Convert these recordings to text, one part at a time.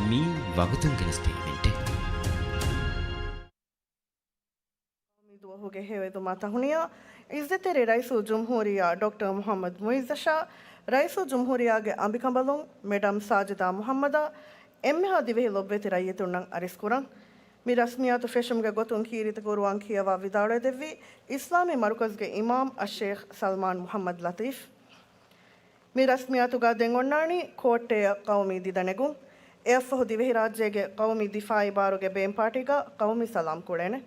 మీ వగతుం గెలిస్తే ఏంటే وهوجه هيدو ماتهونيا إزدتري رئيس الجمهورية دكتور محمد معيز شاه رئيس الجمهورية أمبيكامبالون مدام ساجدة محمد එම්මහා දිවෙහි ලොබ්වෙති රයියතුන්නන් අරිස්කුරන් මි රස්මියාතු ෆෙෂම්ගේ ගොතුන් කීරිත කුරුවන් කියවා විදාಳೆ දෙවි ඉස්ලාමී මරුකස්ගේ ඉමාම් අෂේඛ් සල්මාන් මුහම්මද් ලතීෆ් මි රස්මියාතුගා දෙන් ඔන්නානි කෝට්ටෙය කවමී දිදනෙගුන් එයෆහු දිවෙහි රාජ්‍යයේ කවමී දිෆායි බාරුගේ බේම් පාටිගා කවමී සලාම් කුඩෙනේ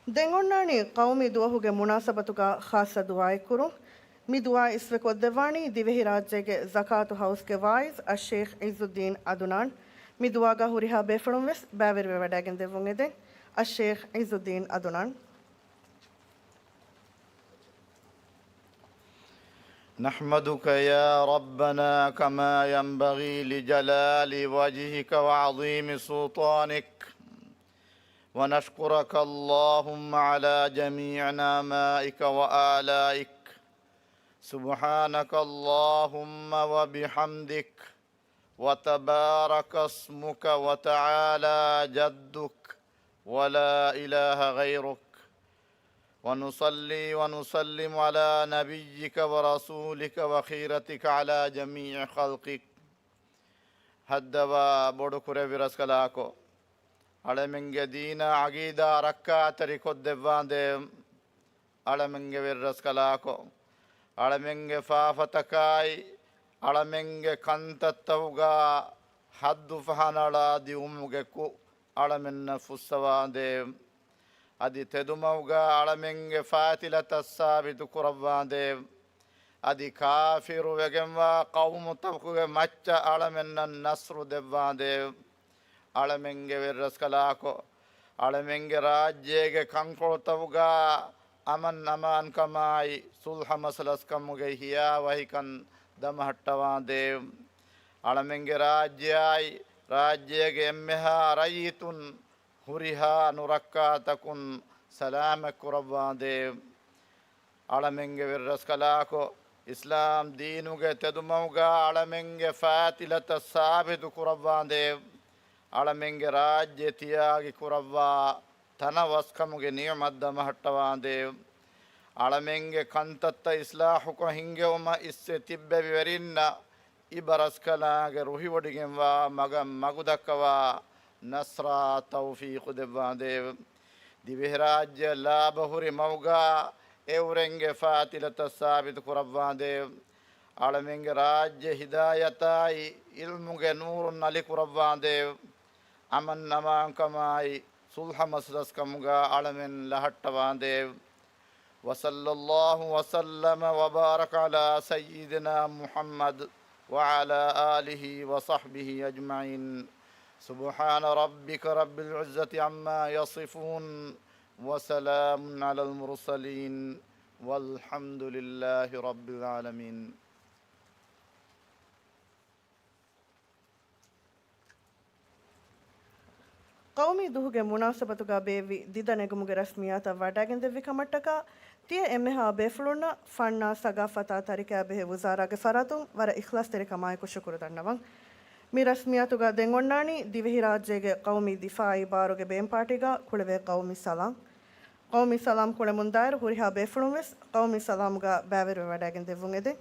ದೆಂಗೊಣ್ಣಾಣಿ ಕೌಮಿ ದುವಹುಗೆ ಮುನಾಸಬತುಗ ಖಾಸ ದುಆಯ್ ಕುರು ಮಿ ದುಆ ಇಸ್ವೆ ಕೊದ್ದೆವಾಣಿ ದಿವೆಹಿ ರಾಜ್ಯಗೆ ಜಕಾತು ಹೌಸ್ಗೆ ವಾಯಿಸ್ ಅಶೇಖ್ ಇಜುದ್ದೀನ್ ಅದುನಾನ್ ಮಿ ದುಆಗ ಹುರಿಹಾ ಬೇಫಳುಂ ವೆಸ್ ಬ್ಯಾವೆರ್ವೆ ವಡಾಗೆನ್ ದೆವ್ವುಂ ಎದೆ ಅಶೇಖ್ Izzuddeen ಅದುನಾನ್ نحمدك يا ربنا كما ينبغي لجلال وجهك وعظيم سلطانك ونشكرك اللهم على جميع نعمائك وآلائك سبحانك اللهم وبحمدك وتبارك اسمك وتعالى جدك ولا إله غيرك ونصلي ونسلم على نبيك ورسولك وخيرتك على جميع خلقك هدوا بودكور برسكلاكو علمنگ دين عقيدة ركا تريكود دفاندي علمنگ برسكلاكو علمنگ فافتكاي علمنگ كنتتوغا حد فهنالا دي أمغكو علمن فسواندي adi tedumauga alamenge fatilata sabitu kurabwande adi kafiru wegemwa qawmu tabkuge macca alamenna nasru devwande alamenge verraskalako alamenge rajyege kankolotavuga aman kamai sulha masalas kamuge hiya wahikan damahattawande alamenge rajyege emmeha rayitun ಹುರಿಹಾ ನುರಕ್ಕಾತಕುನ್ ಸಲಾಮ ಕುರವ್ವಾಂದೆ ಅಳಮೆಂಗೆ ವಿರ್ರಸ್ಕಲಾಕೋ ಇಸ್ಲಾಂ ದೀನುಗೆ ತೆದುಮೌಗ ಅಳಮೆಂಗೆ ಫಾತಿಲತ ಸಾಬಿತು ಕುರವ್ವಾಂದೆ ಅಳಮೆಂಗೆ ರಾಜ್ಯ ತಿಯಾಗಿ ಕುರವ್ವಾ ತನ ವಸ್ಕಮುಗೆ ನಿಯಮದ್ದ ಮಹಟ್ಟವಾಂದೆ ಅಳಮೆಂಗೆ ಕಂತತ್ತ ಇಸ್ಲಾಹುಕ ಹಿಂಗೆ ಉಮ ಇಸ್ಸೆ ತಿಬ್ಬೆ ವಿವರಿನ್ನ ಇಬರಸ್ಕಲಾಗೆ ರುಹಿವಡಿಗೆಂವಾ ಮಗುದಕ್ಕವಾ نصرا توفيق دباندے دیوہراج لابہوری موگا ایورنگ فاتلت ثابت قرباندے عالمنگ راج ہدایتائی علمگ نور نلی قرباندے امن نمان کمائی صلح مسرس کمگا عالمن لہٹواندے وصلی اللہ وسلم وبارک علی سیدنا محمد وعلى آلہ وصحبہ اجمعین سبحان ربك رب العزة عما يصفون وسلام على المرسلين والحمد لله رب العالمين ಕೌಮಿ ದುಹುಗೆ ಮುನಾಸಬತುಗ ಬೇವಿ ದಿದ ನೆಗುಮುಗೆ ರಸ್ಮಿಯಾತ ವಡಾಗೆನ್ ದೆವ್ವಿ ಕಮಟ್ಟಕ ತಿಯ ಎಮ್ಮೆಹಾ ಬೇಫುಳುನ್ನ ಫಣ್ಣ ಸಗಾಫತಾ ತರಿಕಾ ಬೆಹೆ ವಜಾರಾಗೆ ಫರಾತುಂ ವರ ಇಖ್ಲಾಸ್ ತೆರೆ ಕಮಾಯಕು ಶುಕುರು ದಣ್ಣವಂ ಮಿ ರಸ್ಮಿಯಾತುಗ ದೆಂಗೊಣ್ಣಾಣಿ ದಿವೆಹಿ ರಾಜ್ಯಗೆ ಕೌಮಿ ದಿಫಾಯಿ ಬಾರುಗೆ ಬೇಂಪಾಟಿಗ ಕುಳೆವೆ ಕೌಮಿ ಸಲಾಂ ಕುಳೆ ಮುಂದಾಯರು ಹುರಿಹಾ ಬೇಫುಳುಂ ವೆಸ್ ಕೌಮಿ ಸಲಾಂಗ ಬ್ಯಾವೆರುವೆ ವಡಾಗೆನ್ ದೆವ್ವುಂ ಎದೆ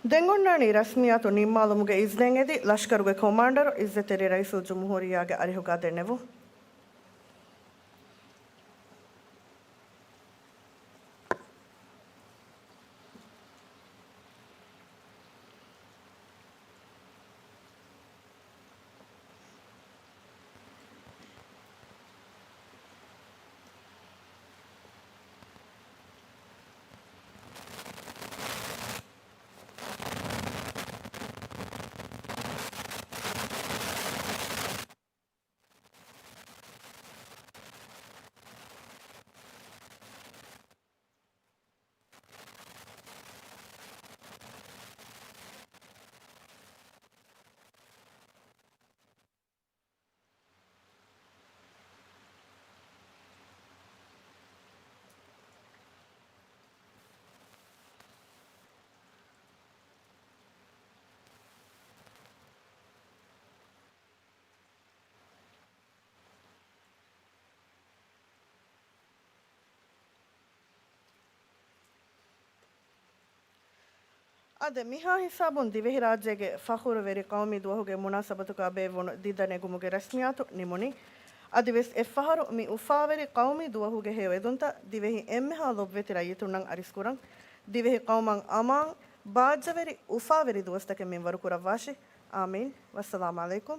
ದೆಂಗೊಣ್ಣಾಣಿ ರಸ್ಮಿಯಾತು ನಿಮ್ಮಾಲುಮುಗೆ ಇಜ್ಲೆಂಗ್ ಎದಿ ಲಷ್ಕರುಗೆ commander ಇಜ್ಜತೆರಿ rice ಜುಮ್ಹೂರಿಯಾಗೆ ಅರಿಹುಗಾದೆಣ್ಣೆವು ಅದೆ Miha ಹಿಸಾಬುನ್ ದಿವೆಹಿ ರಾಜ್ಯಗೆ ಫಖೂರು very ಕೌಮಿ ದುವಹುಗೆ ಮುನಾಸಬತುಕ ಬೇವುಣು ದಿದ್ದನೆ ಗುಮುಗೆ ರಸ್ಮಿಯಾತು ನಿಮುನಿ ಅದಿವೆಸ್ ಎಫ್ಫಹರು ಮಿ ಉಫಾವೆರಿ ಕೌಮಿ ದುವಹುಗೆ ಹೇವೆದುಂತ ದಿವೆಹಿ ಎಮ್ಮೆಹಾ ಲೊಬ್ವೆತಿರ ಇತುಣ್ಣಂ ಅರಿಸ್ಕುರಂ ದಿವೆಹಿ ಕೌಮಂ ಅಮಾಂ ಬಾಜ್ಜವೆರಿ ಉಫಾವೆರಿ ದುವಸ್ತಕೆ ಮಿನ್ ವರುಕುರವಾಶಿ ಆಮೀನ್ ವಸ್ಸಲಾಮು ಅಲೈಕುಂ